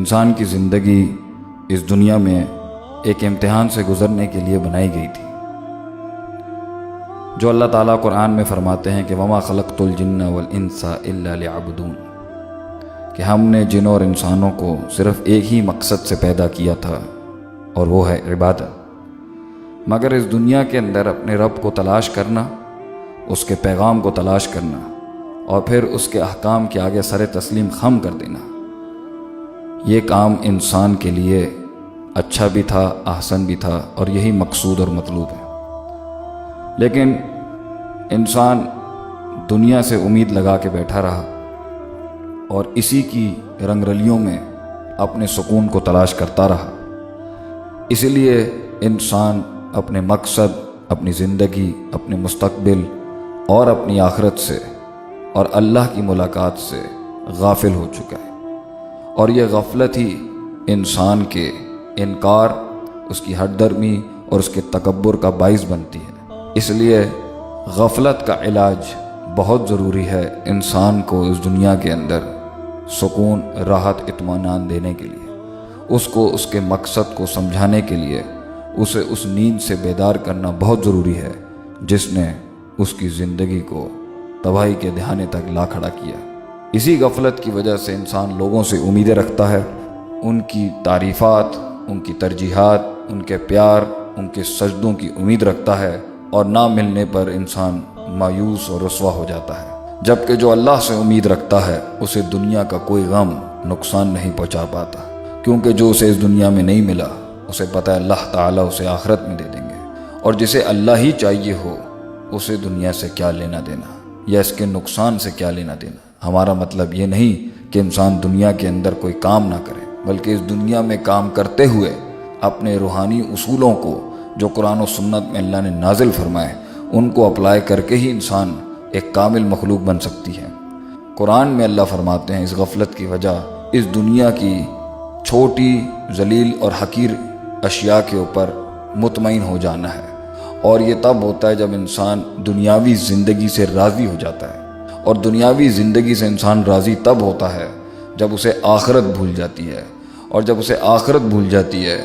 انسان کی زندگی اس دنیا میں ایک امتحان سے گزرنے کے لیے بنائی گئی تھی، جو اللہ تعالیٰ قرآن میں فرماتے ہیں کہ وما خلقت الجن والانس الا لیعبدون، کہ ہم نے جنوں اور انسانوں کو صرف ایک ہی مقصد سے پیدا کیا تھا اور وہ ہے عبادت۔ مگر اس دنیا کے اندر اپنے رب کو تلاش کرنا، اس کے پیغام کو تلاش کرنا اور پھر اس کے احکام کے آگے سر تسلیم خم کر دینا، یہ کام انسان کے لیے اچھا بھی تھا، احسن بھی تھا، اور یہی مقصود اور مطلوب ہے۔ لیکن انسان دنیا سے امید لگا کے بیٹھا رہا اور اسی کی رنگ رلیوں میں اپنے سکون کو تلاش کرتا رہا۔ اس لیے انسان اپنے مقصد، اپنی زندگی، اپنے مستقبل اور اپنی آخرت سے اور اللہ کی ملاقات سے غافل ہو چکا ہے، اور یہ غفلت ہی انسان کے انکار، اس کی ہٹ درمی اور اس کے تکبر کا باعث بنتی ہے۔ اس لیے غفلت کا علاج بہت ضروری ہے انسان کو اس دنیا کے اندر سکون، راحت، اطمینان دینے کے لیے، اس کو اس کے مقصد کو سمجھانے کے لیے اسے اس نیند سے بیدار کرنا بہت ضروری ہے جس نے اس کی زندگی کو تباہی کے دہانے تک لا کھڑا کیا۔ اسی غفلت کی وجہ سے انسان لوگوں سے امیدیں رکھتا ہے، ان کی تعریفات، ان کی ترجیحات، ان کے پیار، ان کے سجدوں کی امید رکھتا ہے، اور نہ ملنے پر انسان مایوس اور رسوا ہو جاتا ہے۔ جبکہ جو اللہ سے امید رکھتا ہے اسے دنیا کا کوئی غم نقصان نہیں پہنچا پاتا، کیونکہ جو اسے اس دنیا میں نہیں ملا اسے پتہ ہے اللہ تعالیٰ اسے آخرت میں دے دیں گے، اور جسے اللہ ہی چاہیے ہو اسے دنیا سے کیا لینا دینا یا اس کے نقصان سے کیا لینا دینا۔ ہمارا مطلب یہ نہیں کہ انسان دنیا کے اندر کوئی کام نہ کرے، بلکہ اس دنیا میں کام کرتے ہوئے اپنے روحانی اصولوں کو جو قرآن و سنت میں اللہ نے نازل فرمائے ان کو اپلائی کر کے ہی انسان ایک کامل مخلوق بن سکتی ہے۔ قرآن میں اللہ فرماتے ہیں اس غفلت کی وجہ اس دنیا کی چھوٹی، ذلیل اور حقیر اشیاء کے اوپر مطمئن ہو جانا ہے، اور یہ تب ہوتا ہے جب انسان دنیاوی زندگی سے راضی ہو جاتا ہے، اور دنیاوی زندگی سے انسان راضی تب ہوتا ہے جب اسے آخرت بھول جاتی ہے، اور جب اسے آخرت بھول جاتی ہے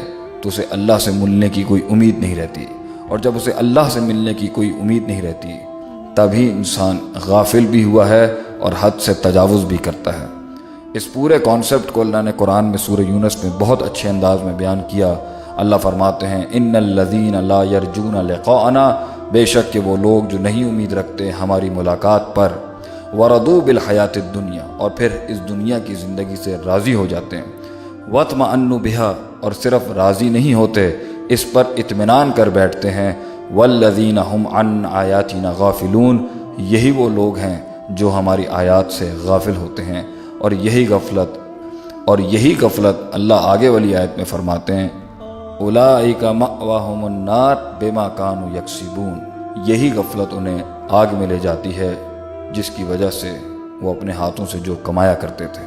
تو اسے اللہ سے ملنے کی کوئی امید نہیں رہتی، اور جب اسے اللہ سے ملنے کی کوئی امید نہیں رہتی تبھی انسان غافل بھی ہوا ہے اور حد سے تجاوز بھی کرتا ہے۔ اس پورے کانسیپٹ کو اللہ نے قرآن میں سورہ یونس میں بہت اچھے انداز میں بیان کیا۔ اللہ فرماتے ہیں ان الذین لا یرجون لقاءنا، بے شک کہ وہ لوگ جو نہیں امید رکھتے ہماری ملاقات پر، وردوا بالحیات الدنیا، اور پھر اس دنیا کی زندگی سے راضی ہو جاتے ہیں، واطمأنوا بہا، اور صرف راضی نہیں ہوتے اس پر اطمینان کر بیٹھتے ہیں، والذین ہم عن آیاتنا غافلون، یہی وہ لوگ ہیں جو ہماری آیات سے غافل ہوتے ہیں، اور یہی غفلت اللہ آگے والی آیت میں فرماتے ہیں اولئک مأواہم النار بما کانوا یکسبون، یہی غفلت انہیں آگ میں لے جاتی ہے جس کی وجہ سے وہ اپنے ہاتھوں سے جو کمایا کرتے تھے۔